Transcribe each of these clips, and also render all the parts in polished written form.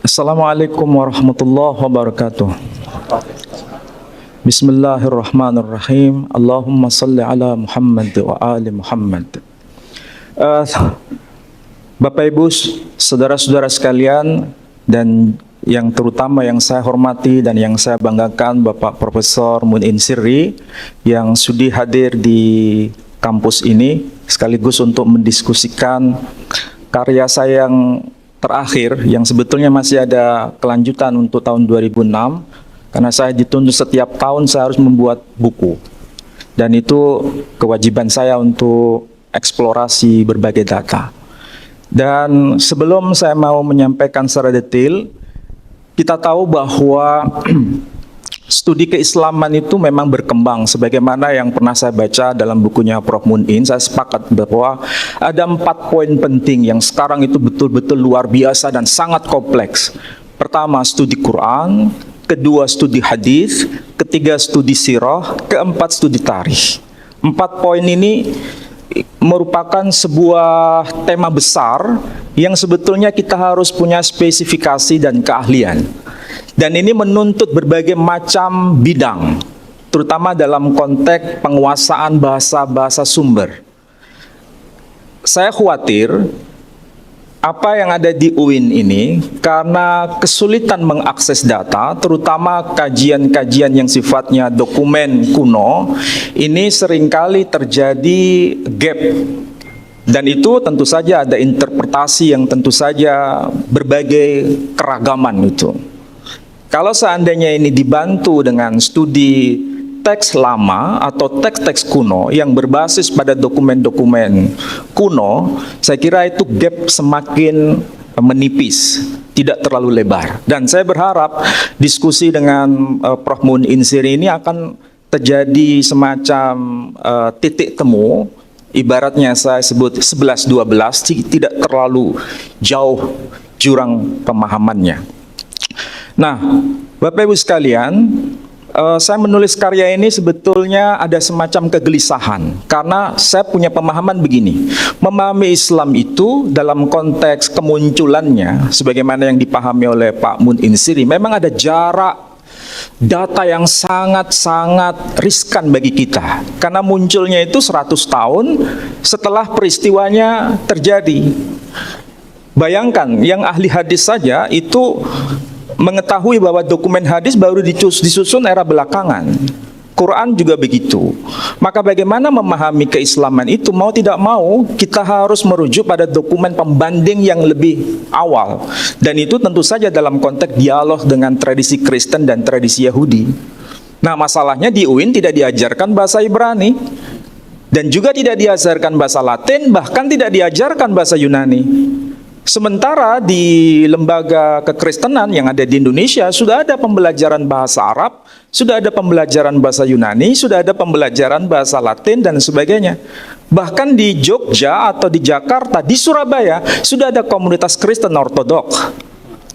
Assalamualaikum warahmatullahi wabarakatuh. Bismillahirrahmanirrahim. Allahumma salli ala Muhammad wa ali Muhammad. Eh, Bapak Ibu, saudara-saudara sekalian, dan yang terutama yang saya hormati dan yang saya banggakan Bapak Profesor Muin Sirri yang sudi hadir di kampus ini sekaligus untuk mendiskusikan karya saya yang terakhir yang sebetulnya masih ada kelanjutan untuk tahun 2006 karena saya dituntut setiap tahun saya harus membuat buku dan itu kewajiban saya untuk eksplorasi berbagai data. Dan sebelum saya mau menyampaikan secara detail, kita tahu bahwa studi keislaman itu memang berkembang sebagaimana yang pernah saya baca dalam bukunya Prof. Muin. Saya sepakat bahwa ada 4 poin penting yang sekarang itu betul-betul luar biasa dan sangat kompleks. Pertama, studi Quran. Kedua, studi hadis. Ketiga, studi sirah. Keempat, studi tarikh. 4 poin ini merupakan sebuah tema besar yang sebetulnya kita harus punya spesifikasi dan keahlian. Dan ini menuntut berbagai macam bidang, terutama dalam konteks penguasaan bahasa-bahasa sumber. Saya khawatir apa yang ada di UIN ini karena kesulitan mengakses data, terutama kajian-kajian yang sifatnya dokumen kuno, ini seringkali terjadi gap. Dan itu tentu saja ada interpretasi yang tentu saja berbagai keragaman itu. Kalau seandainya ini dibantu dengan studi teks lama atau teks-teks kuno yang berbasis pada dokumen-dokumen kuno, saya kira itu gap semakin menipis, tidak terlalu lebar. Dan saya berharap diskusi dengan Prof. Muin Sirri ini akan terjadi semacam titik temu, ibaratnya saya sebut 11-12, tidak terlalu jauh jurang pemahamannya. Nah, Bapak Ibu sekalian, saya menulis karya ini sebetulnya ada semacam kegelisahan karena saya punya pemahaman begini. Memahami Islam itu dalam konteks kemunculannya sebagaimana yang dipahami oleh Pak Muin Sirri, memang ada jarak data yang sangat-sangat riskan bagi kita karena munculnya itu 100 tahun setelah peristiwanya terjadi. Bayangkan, yang ahli hadis saja itu mengetahui bahwa dokumen hadis baru disusun era belakangan. Quran juga begitu. Maka bagaimana memahami keislaman itu, mau tidak mau kita harus merujuk pada dokumen pembanding yang lebih awal. Dan itu tentu saja dalam konteks dialog dengan tradisi Kristen dan tradisi Yahudi. Nah, masalahnya di UIN tidak diajarkan bahasa Ibrani dan juga tidak diajarkan bahasa Latin, bahkan tidak diajarkan bahasa Yunani. Sementara di lembaga kekristenan yang ada di Indonesia sudah ada pembelajaran bahasa Arab, sudah ada pembelajaran bahasa Yunani, sudah ada pembelajaran bahasa Latin dan sebagainya. Bahkan di Jogja atau di Jakarta, di Surabaya sudah ada komunitas Kristen Ortodok.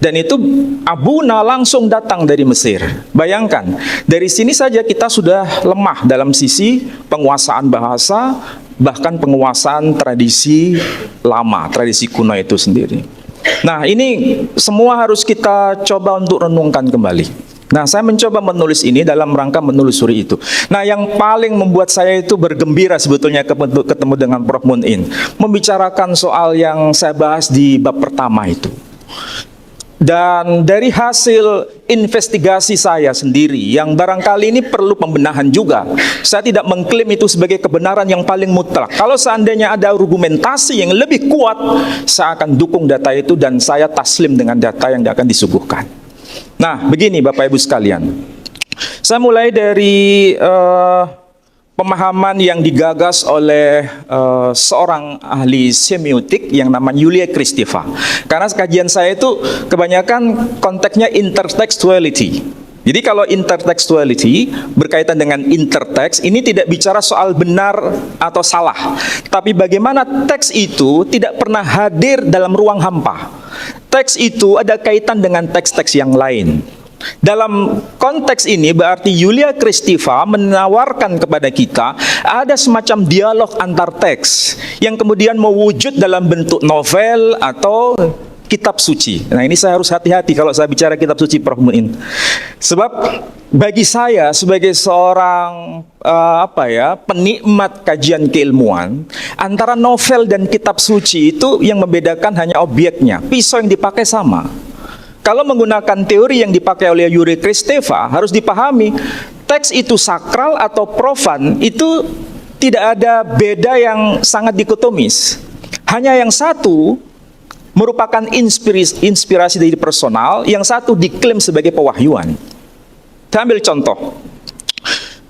Dan itu Abuna langsung datang dari Mesir. Bayangkan, dari sini saja kita sudah lemah dalam sisi penguasaan bahasa, bahkan penguasaan tradisi lama, tradisi kuno itu sendiri. Nah, ini semua harus kita coba untuk renungkan kembali. Nah, saya mencoba menulis ini dalam rangka menelusuri itu. Nah, yang paling membuat saya itu bergembira sebetulnya ketemu dengan Prof. Muin, membicarakan soal yang saya bahas di bab pertama itu. Dan dari hasil investigasi saya sendiri yang barangkali ini perlu pembenahan juga. Saya tidak mengklaim itu sebagai kebenaran yang paling mutlak. Kalau seandainya ada argumentasi yang lebih kuat, saya akan dukung data itu dan saya taslim dengan data yang akan disuguhkan. Nah, begini Bapak Ibu sekalian. Saya mulai dari pemahaman yang digagas oleh seorang ahli semiotik yang namanya Yulia Kristeva. Karena kajian saya itu kebanyakan konteksnya intertextuality. Jadi kalau intertextuality berkaitan dengan interteks, ini tidak bicara soal benar atau salah, tapi bagaimana teks itu tidak pernah hadir dalam ruang hampa. Teks itu ada kaitan dengan teks-teks yang lain. Dalam konteks ini berarti Yulia Kristeva menawarkan kepada kita ada semacam dialog antar teks yang kemudian mewujud dalam bentuk novel atau kitab suci. Nah, ini saya harus hati-hati kalau saya bicara kitab suci, Prof. Muin. Sebab bagi saya sebagai seorang penikmat kajian keilmuan, antara novel dan kitab suci itu yang membedakan hanya objeknya. Pisau yang dipakai sama. Kalau menggunakan teori yang dipakai oleh Yuri Kristeva, harus dipahami teks itu sakral atau profan itu tidak ada beda yang sangat dikotomis. Hanya yang satu merupakan inspirasi dari personal, yang satu diklaim sebagai pewahyuan. Saya ambil contoh.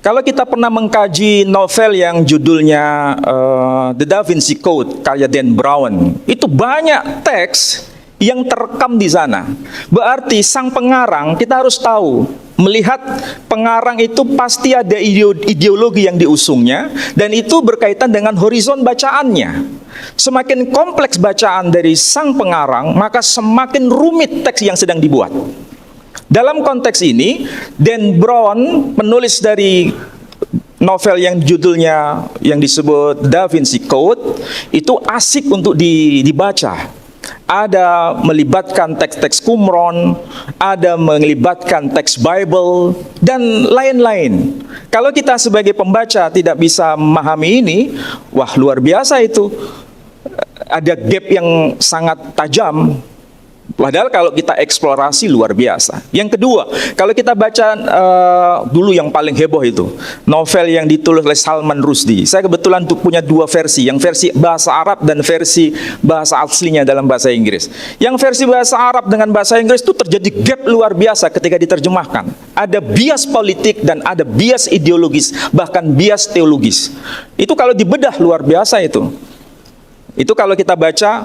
Kalau kita pernah mengkaji novel yang judulnya The Da Vinci Code, karya Dan Brown, itu banyak teks yang terekam di sana. Berarti sang pengarang, kita harus tahu, melihat pengarang itu pasti ada ideologi yang diusungnya, dan itu berkaitan dengan horizon bacaannya. Semakin kompleks bacaan dari sang pengarang, maka semakin rumit teks yang sedang dibuat. Dalam konteks ini, Dan Brown, penulis dari novel yang judulnya yang disebut Da Vinci Code, itu asik untuk dibaca. Ada melibatkan teks-teks Qumran, ada melibatkan teks Bible, dan lain-lain. Kalau kita sebagai pembaca tidak bisa memahami ini, wah luar biasa itu. Ada gap yang sangat tajam. Padahal kalau kita eksplorasi luar biasa. Yang kedua, kalau kita baca dulu yang paling heboh itu, novel yang ditulis oleh Salman Rushdie. Saya kebetulan punya dua versi, yang versi bahasa Arab dan versi bahasa aslinya dalam bahasa Inggris. Yang versi bahasa Arab dengan bahasa Inggris itu terjadi gap luar biasa ketika diterjemahkan. Ada bias politik dan ada bias ideologis, bahkan bias teologis. Itu kalau dibedah luar biasa itu. Itu kalau kita baca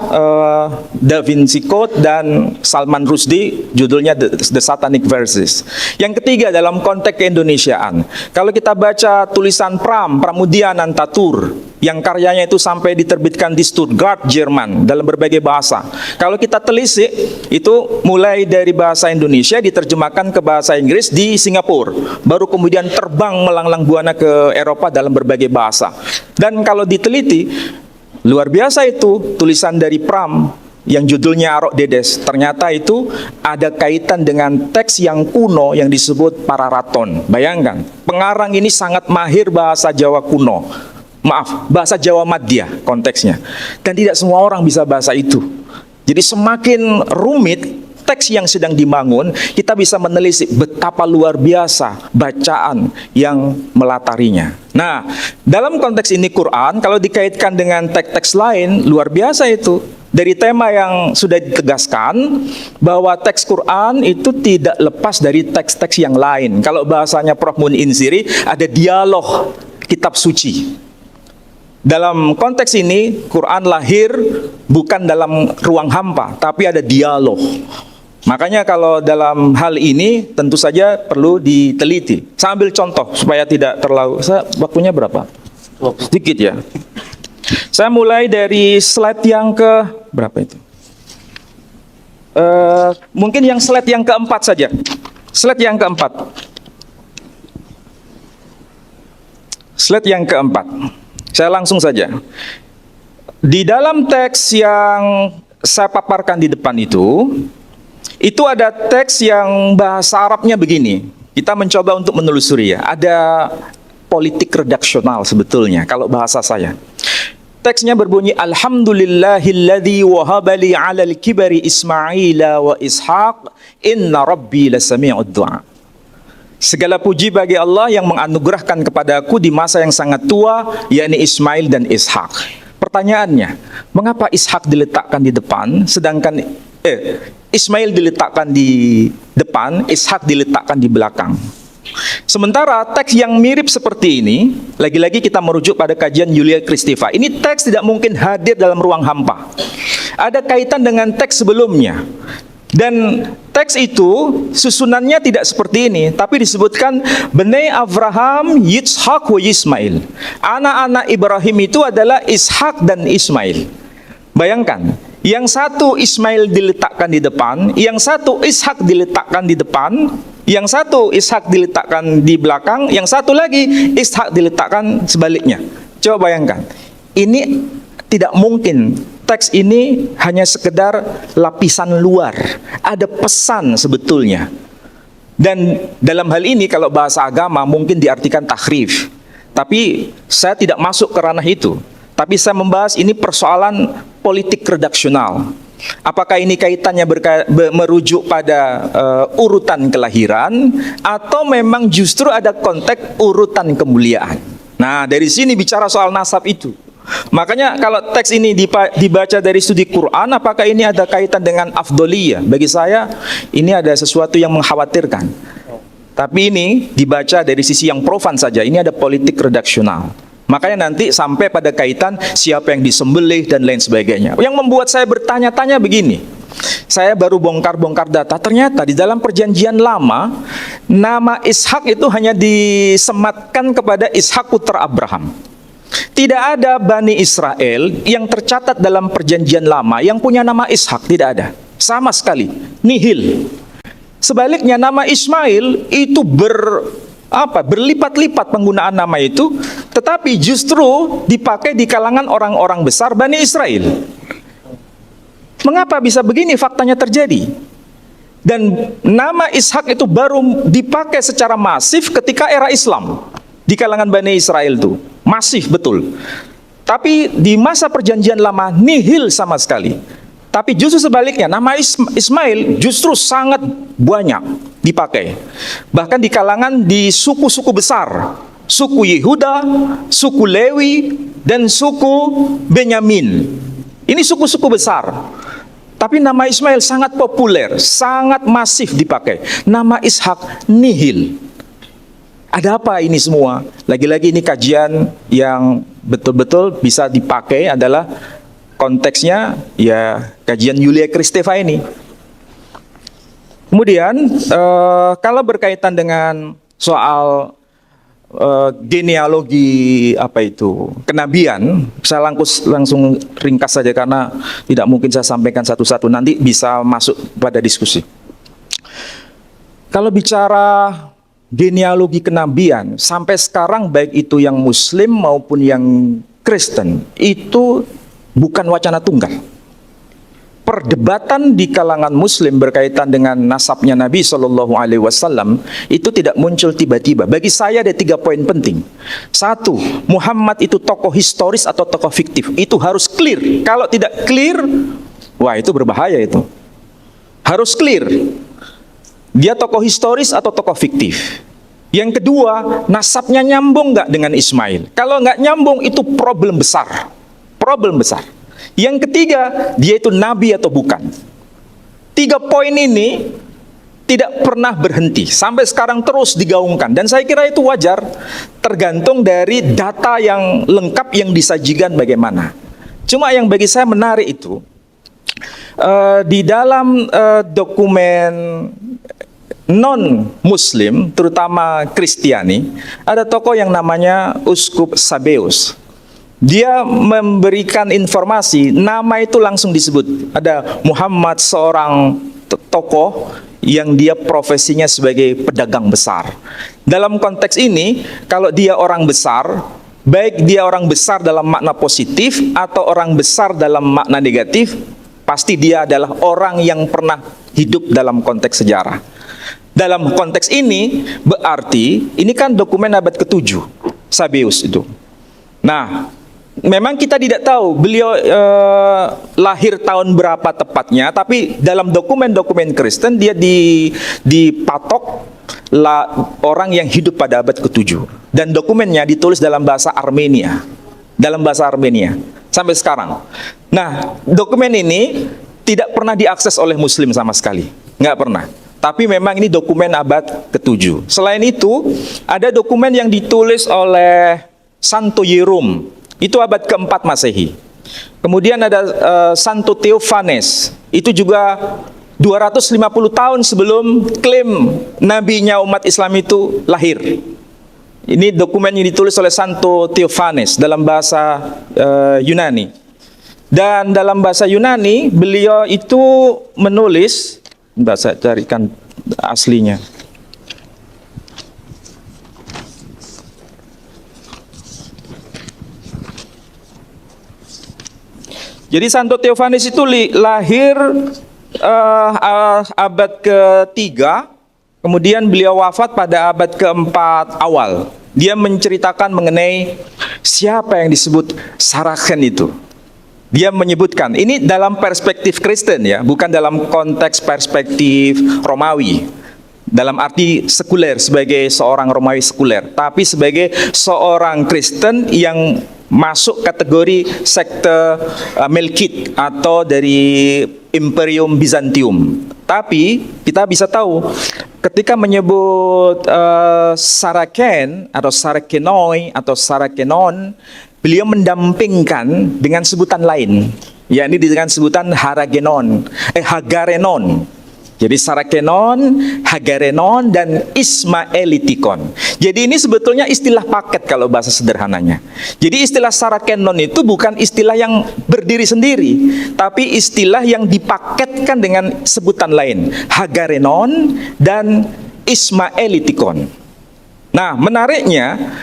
Da Vinci Code dan Salman Rushdie, judulnya The Satanic Verses. Yang ketiga, dalam konteks keindonesiaan, kalau kita baca tulisan Pramudia Anantatur, yang karyanya itu sampai diterbitkan di Stuttgart, Jerman, dalam berbagai bahasa. Kalau kita telisik, itu mulai dari bahasa Indonesia diterjemahkan ke bahasa Inggris di Singapura, baru kemudian terbang melanglang buana ke Eropa dalam berbagai bahasa. Dan kalau diteliti, luar biasa itu tulisan dari Pram yang judulnya Arok Dedes. Ternyata itu ada kaitan dengan teks yang kuno yang disebut Pararaton. Bayangkan, pengarang ini sangat mahir bahasa Jawa kuno. Maaf, bahasa Jawa Madya konteksnya. Dan tidak semua orang bisa bahasa itu. Jadi semakin rumit teks yang sedang dibangun, kita bisa menelisik betapa luar biasa bacaan yang melatarinya. Nah, dalam konteks ini Quran, kalau dikaitkan dengan teks-teks lain, luar biasa itu. Dari tema yang sudah ditegaskan, bahwa teks Quran itu tidak lepas dari teks-teks yang lain. Kalau bahasanya Prof. Mun Insiri, ada dialog kitab suci. Dalam konteks ini, Quran lahir bukan dalam ruang hampa, tapi ada dialog. Makanya kalau dalam hal ini tentu saja perlu diteliti. Saya ambil contoh supaya tidak terlalu, waktunya berapa? Sedikit ya. Saya mulai dari slide yang ke berapa itu? Mungkin yang slide yang keempat saja. Slide yang keempat. Slide yang keempat. Saya langsung saja. Di dalam teks yang saya paparkan di depan itu ada teks yang bahasa Arabnya begini. Kita mencoba untuk menelusuri ya. Ada politik redaksional sebetulnya kalau bahasa saya. Teksnya berbunyi, Alhamdulillahilladzi wahabali alal kibari Ismaila wa Ishaq, inna rabbi lasami'ud du'a. Segala puji bagi Allah yang menganugerahkan kepadaku di masa yang sangat tua, yakni Ismail dan Ishak. Pertanyaannya, mengapa Ishak diletakkan di depan, sedangkan Ismail diletakkan di depan, Ishak diletakkan di belakang? Sementara teks yang mirip seperti ini, lagi-lagi kita merujuk pada kajian Yulia Kristeva. Ini teks tidak mungkin hadir dalam ruang hampa. Ada kaitan dengan teks sebelumnya. Dan teks itu susunannya tidak seperti ini, tapi disebutkan Bnei Abraham, Yitzhak wa Ismail. Anak-anak Ibrahim itu adalah Ishak dan Ismail. Bayangkan, yang satu Ismail diletakkan di depan, yang satu Ishak diletakkan di depan, yang satu Ishak diletakkan di belakang, yang satu lagi Ishak diletakkan sebaliknya. Coba bayangkan, ini tidak mungkin teks ini hanya sekedar lapisan luar. Ada pesan sebetulnya. Dan dalam hal ini kalau bahasa agama mungkin diartikan tahrif. Tapi saya tidak masuk ke ranah itu. Tapi saya membahas ini persoalan politik redaksional. Apakah ini kaitannya merujuk pada urutan kelahiran atau memang justru ada konteks urutan kemuliaan. Nah, dari sini bicara soal nasab itu. Makanya kalau teks ini dibaca dari studi Quran, apakah ini ada kaitan dengan afdoliyah? Bagi saya ini ada sesuatu yang mengkhawatirkan. Tapi ini dibaca dari sisi yang profan saja. Ini ada politik redaksional. Makanya nanti sampai pada kaitan siapa yang disembelih dan lain sebagainya. Yang membuat saya bertanya-tanya begini. Saya baru bongkar-bongkar data. Ternyata di dalam perjanjian lama, nama Ishak itu hanya disematkan kepada Ishak putra Abraham. Tidak ada Bani Israel yang tercatat dalam perjanjian lama yang punya nama Ishak. Tidak ada. Sama sekali. Nihil. Sebaliknya nama Ismail itu berlipat-lipat penggunaan nama itu, tetapi justru dipakai di kalangan orang-orang besar Bani Israel. Mengapa bisa begini faktanya terjadi? Dan nama Ishak itu baru dipakai secara masif ketika era Islam di kalangan Bani Israel itu. Masif betul. Tapi di masa perjanjian lama nihil sama sekali. Tapi justru sebaliknya, nama Ismail justru sangat banyak dipakai. Bahkan di kalangan di suku-suku besar. Suku Yehuda, suku Lewi, dan suku Benyamin. Ini suku-suku besar. Tapi nama Ismail sangat populer, sangat masif dipakai. Nama Ishak nihil. Ada apa ini semua? Lagi-lagi ini kajian yang betul-betul bisa dipakai adalah konteksnya ya kajian Yulia Kristeva ini. Kemudian kalau berkaitan dengan soal genealogi kenabian, saya langsung ringkas saja karena tidak mungkin saya sampaikan satu-satu, nanti bisa masuk pada diskusi. Kalau bicara genealogi kenabian sampai sekarang, baik itu yang Muslim maupun yang Kristen, itu bukan wacana tunggal. Perdebatan di kalangan Muslim berkaitan dengan nasabnya Nabi SAW itu tidak muncul tiba-tiba. Bagi saya ada 3 poin penting. 1, Muhammad itu tokoh historis atau tokoh fiktif. Itu harus clear. Kalau tidak clear, wah itu berbahaya itu. Harus clear. Dia tokoh historis atau tokoh fiktif. Yang kedua, nasabnya nyambung nggak dengan Ismail? Kalau nggak nyambung itu problem besar. Problem besar. Yang ketiga, dia itu nabi atau bukan. 3 poin ini tidak pernah berhenti. Sampai sekarang terus digaungkan. Dan saya kira itu wajar, tergantung dari data yang lengkap yang disajikan bagaimana. Cuma yang bagi saya menarik itu, di dalam dokumen non-Muslim, terutama Kristiani, ada tokoh yang namanya Uskup Sabeus. Dia memberikan informasi, nama itu langsung disebut. Ada Muhammad, seorang tokoh yang dia profesinya sebagai pedagang besar. Dalam konteks ini, kalau dia orang besar, baik dia orang besar dalam makna positif atau orang besar dalam makna negatif, pasti dia adalah orang yang pernah hidup dalam konteks sejarah. Dalam konteks ini, berarti ini kan dokumen abad ke-7, Sabeus itu. Nah, memang kita tidak tahu beliau lahir tahun berapa tepatnya, tapi dalam dokumen-dokumen Kristen dia dipatok orang yang hidup pada abad ke-7. Dan dokumennya ditulis dalam bahasa Armenia. Dalam bahasa Armenia sampai sekarang. Nah, dokumen ini tidak pernah diakses oleh Muslim sama sekali. Nggak pernah. Tapi memang ini dokumen abad ke-7. Selain itu, ada dokumen yang ditulis oleh Santo Yerum. Itu abad ke-4 Masehi. Kemudian ada Santo Theophanes. Itu juga 250 tahun sebelum klaim nabinya umat Islam itu lahir. Ini dokumen yang ditulis oleh Santo Theophanes dalam bahasa Yunani. Dan dalam bahasa Yunani, beliau itu menulis, saya carikan aslinya. Jadi Santo Theophanes itu lahir abad ketiga, kemudian beliau wafat pada abad keempat awal. Dia menceritakan mengenai siapa yang disebut Saracen itu. Dia menyebutkan, ini dalam perspektif Kristen ya, bukan dalam konteks perspektif Romawi. Dalam arti sekuler, sebagai seorang Romawi sekuler. Tapi sebagai seorang Kristen yang masuk kategori sekte Melkite atau dari Imperium Byzantium. Tapi kita bisa tahu ketika menyebut Saracen atau Saracenoi atau Saracenon, beliau mendampingkan dengan sebutan lain, yakni dengan sebutan Hagarenon. Jadi Saracenon, Hagarenon, dan Ismaelitikon. Jadi ini sebetulnya istilah paket kalau bahasa sederhananya. Jadi istilah Saracenon itu bukan istilah yang berdiri sendiri, tapi istilah yang dipaketkan dengan sebutan lain, Hagarenon dan Ismaelitikon. Nah, menariknya,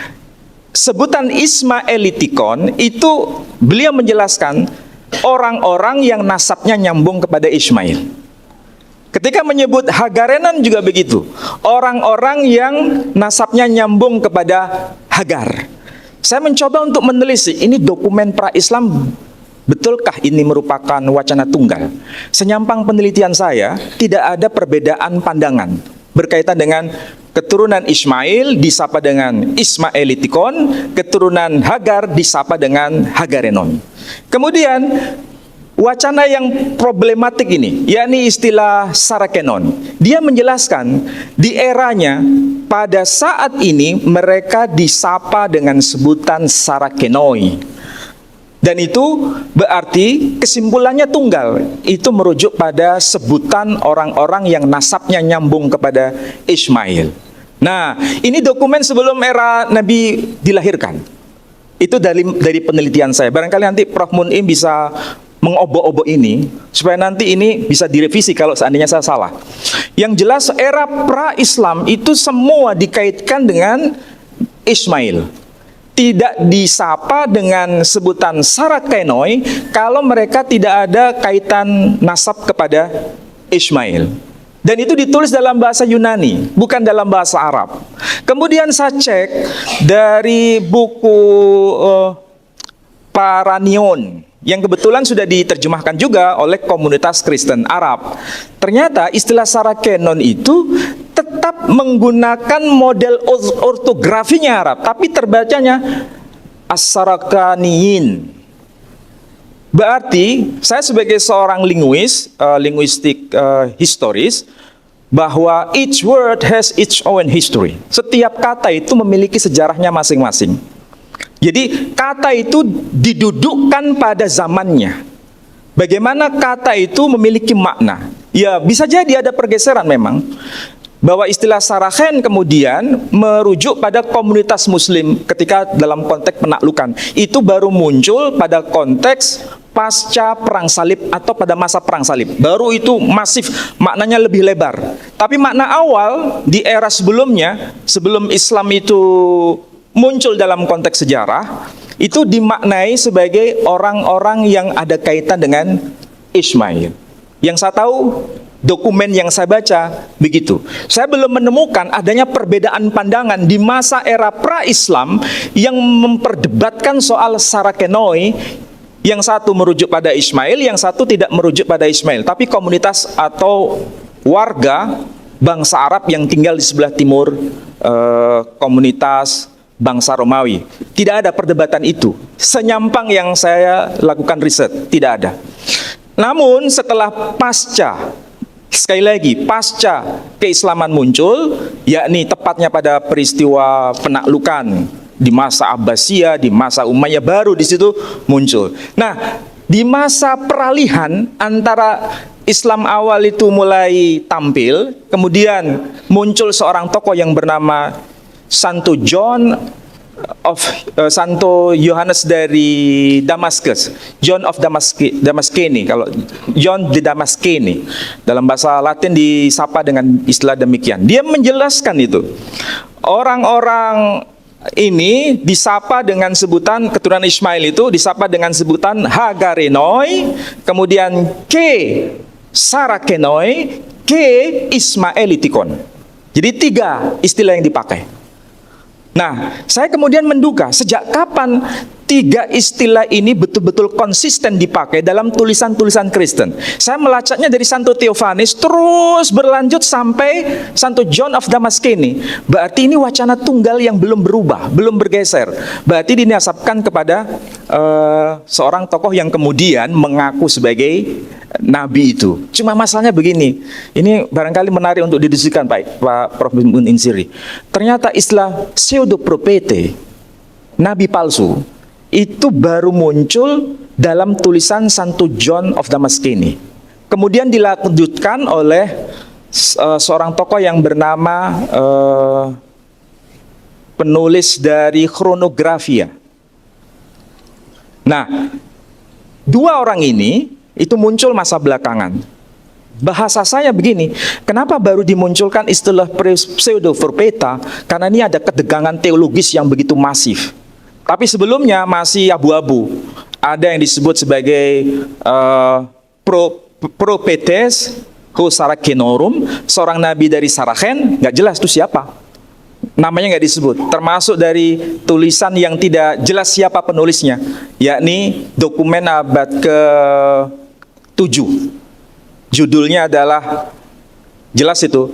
sebutan Ismaelitikon itu beliau menjelaskan orang-orang yang nasabnya nyambung kepada Ismail. Ketika menyebut Hagarenon juga begitu, orang-orang yang nasabnya nyambung kepada Hagar. Saya mencoba untuk menelisik, ini dokumen pra-Islam, betulkah ini merupakan wacana tunggal? Senyampang penelitian saya, tidak ada perbedaan pandangan berkaitan dengan keturunan Ismail disapa dengan Ismaelitikon, keturunan Hagar disapa dengan Hagarenon. Kemudian wacana yang problematik ini, yakni istilah Saracenon, dia menjelaskan di eranya pada saat ini mereka disapa dengan sebutan Saracenoi. Dan itu berarti kesimpulannya tunggal, itu merujuk pada sebutan orang-orang yang nasabnya nyambung kepada Ismail. Nah, ini dokumen sebelum era Nabi dilahirkan. Itu dari penelitian saya. Barangkali nanti Prof. Mun'im bisa mengobok-obok ini, supaya nanti ini bisa direvisi kalau seandainya saya salah. Yang jelas era pra-Islam itu semua dikaitkan dengan Ismail. Tidak disapa dengan sebutan Saracenoi kalau mereka tidak ada kaitan nasab kepada Ismail. Dan itu ditulis dalam bahasa Yunani, bukan dalam bahasa Arab. Kemudian saya cek dari buku Paranion, yang kebetulan sudah diterjemahkan juga oleh komunitas Kristen Arab. Ternyata istilah Saracenon itu tetap menggunakan model ortografinya Arab, tapi terbacanya As-Sarakaniyin. Berarti saya sebagai seorang linguistik historis, bahwa each word has its own history. Setiap kata itu memiliki sejarahnya masing-masing. Jadi kata itu didudukkan pada zamannya. Bagaimana kata itu memiliki makna? Ya, bisa jadi ada pergeseran memang. Bahwa istilah Saracen kemudian merujuk pada komunitas muslim ketika dalam konteks penaklukan. Itu baru muncul pada konteks pasca perang salib atau pada masa perang salib. Baru itu masif, maknanya lebih lebar. Tapi makna awal di era sebelumnya, sebelum Islam itu muncul dalam konteks sejarah, itu dimaknai sebagai orang-orang yang ada kaitan dengan Ismail. Yang saya tahu, dokumen yang saya baca begitu. Saya belum menemukan adanya perbedaan pandangan di masa era pra-Islam yang memperdebatkan soal Saracenoi. Yang satu merujuk pada Ismail, yang satu tidak merujuk pada Ismail. Tapi komunitas atau warga bangsa Arab yang tinggal di sebelah timur komunitas bangsa Romawi. Tidak ada perdebatan itu. Senyampang yang saya lakukan riset, tidak ada. Namun setelah sekali lagi, pasca keislaman muncul, yakni tepatnya pada peristiwa penaklukan di masa Abbasiyah, di masa Umayyah, baru di situ muncul. Nah, di masa peralihan antara Islam awal itu mulai tampil, kemudian muncul seorang tokoh yang bernama Santo Yohanes dari Damaskus, John of Damaskene, kalau John de Damaskene dalam bahasa Latin disapa dengan istilah demikian. Dia menjelaskan itu orang-orang ini disapa dengan sebutan keturunan Ismail itu disapa dengan sebutan Hagarenoi, kemudian Ke Sarakenoi, Ke Ismaelitikon. Jadi 3 istilah yang dipakai. Nah, saya kemudian menduga sejak kapan 3 istilah ini betul-betul konsisten dipakai dalam tulisan-tulisan Kristen. Saya melacaknya dari Santo Theophanes terus berlanjut sampai Santo John of Damascene. Berarti ini wacana tunggal yang belum berubah, belum bergeser. Berarti dinasabkan kepada seorang tokoh yang kemudian mengaku sebagai nabi itu. Cuma masalahnya begini, ini barangkali menarik untuk didiskusikan Pak Prof. Mun Insiri. Ternyata istilah pseudoprofete, nabi palsu, itu baru muncul dalam tulisan Santo John of Damascene. Kemudian dilanjutkan oleh seorang tokoh yang bernama penulis dari Chronografia. Nah, 2 orang ini itu muncul masa belakangan. Bahasa saya begini, kenapa baru dimunculkan istilah pseudoprofeta? Karena ini ada ketegangan teologis yang begitu masif. Tapi sebelumnya masih abu-abu. Ada yang disebut sebagai Prophetes Sarakenorum, seorang nabi dari Saraken, nggak jelas itu siapa. Namanya nggak disebut. Termasuk dari tulisan yang tidak jelas siapa penulisnya, yakni dokumen abad ke-7. Judulnya adalah, jelas itu,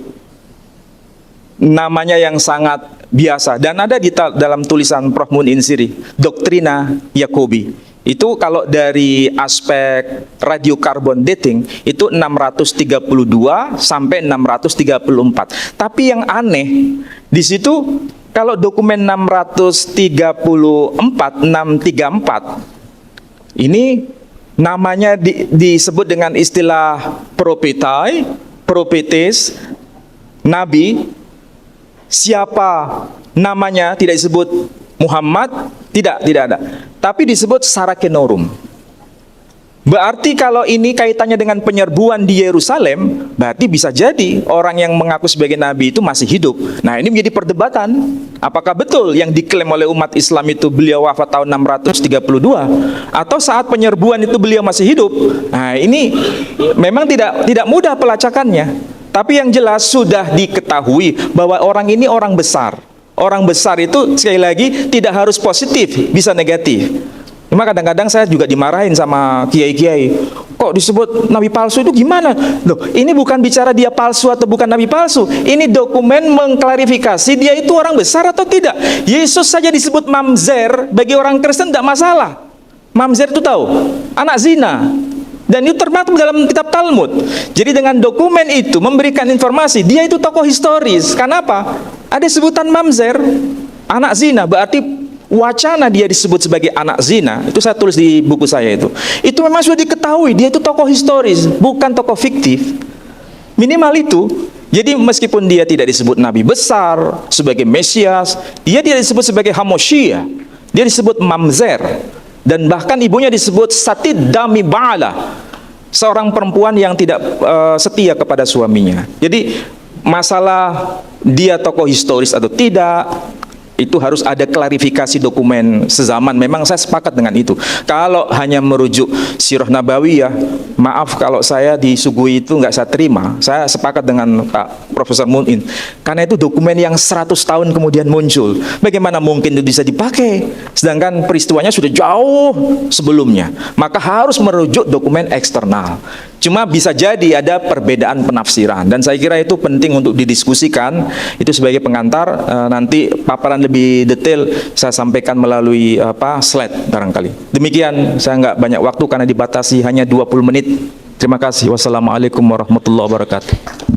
namanya yang sangat biasa. Dan ada di dalam tulisan Prof. Mun Insiri, Doctrina Jacobi. Itu kalau dari aspek radiokarbon dating, itu 632 sampai 634. Tapi yang aneh, di situ kalau dokumen 634, ini namanya disebut dengan istilah prophetai, prophetes, nabi. Siapa namanya tidak disebut Muhammad, tidak ada. Tapi disebut Sarakenorum. Berarti kalau ini kaitannya dengan penyerbuan di Yerusalem, berarti bisa jadi orang yang mengaku sebagai nabi itu masih hidup. Nah, ini menjadi perdebatan. Apakah betul yang diklaim oleh umat Islam itu beliau wafat tahun 632, atau saat penyerbuan itu beliau masih hidup? Nah, ini memang tidak mudah pelacakannya. Tapi yang jelas sudah diketahui bahwa orang ini orang besar. Orang besar itu sekali lagi tidak harus positif, bisa negatif. Cuma kadang-kadang saya juga dimarahin sama kiai-kiai. Kok disebut nabi palsu itu gimana? Loh, ini bukan bicara dia palsu atau bukan nabi palsu. Ini dokumen mengklarifikasi dia itu orang besar atau tidak. Yesus saja disebut mamzer, bagi orang Kristen tidak masalah. Mamzer itu tahu, anak zina. Dan itu termaktub dalam kitab Talmud. Jadi dengan dokumen itu memberikan informasi, dia itu tokoh historis. Kenapa? Ada sebutan mamzer, anak zina, berarti wacana dia disebut sebagai anak zina, itu saya tulis di buku saya itu. Itu memang sudah diketahui, dia itu tokoh historis, bukan tokoh fiktif. Minimal itu. Jadi meskipun dia tidak disebut nabi besar, sebagai Mesias, dia tidak disebut sebagai Hamoshia, dia disebut mamzer. Dan bahkan ibunya disebut Satid Dami Ba'ala, seorang perempuan yang tidak setia kepada suaminya. Jadi masalah dia tokoh historis atau tidak, itu harus ada klarifikasi dokumen sezaman. Memang saya sepakat dengan itu. Kalau hanya merujuk Sirah Nabawiyah, maaf kalau saya disuguhi itu nggak saya terima. Saya sepakat dengan Pak Profesor Munin. Karena itu dokumen yang 100 tahun kemudian muncul. Bagaimana mungkin itu bisa dipakai? Sedangkan peristiwanya sudah jauh sebelumnya. Maka harus merujuk dokumen eksternal. Cuma bisa jadi ada perbedaan penafsiran. Dan saya kira itu penting untuk didiskusikan. Itu sebagai pengantar, nanti paparan lebih detail saya sampaikan melalui slide barangkali. Demikian, saya nggak banyak waktu karena dibatasi hanya 20 menit. Terima kasih. Wassalamualaikum warahmatullahi wabarakatuh.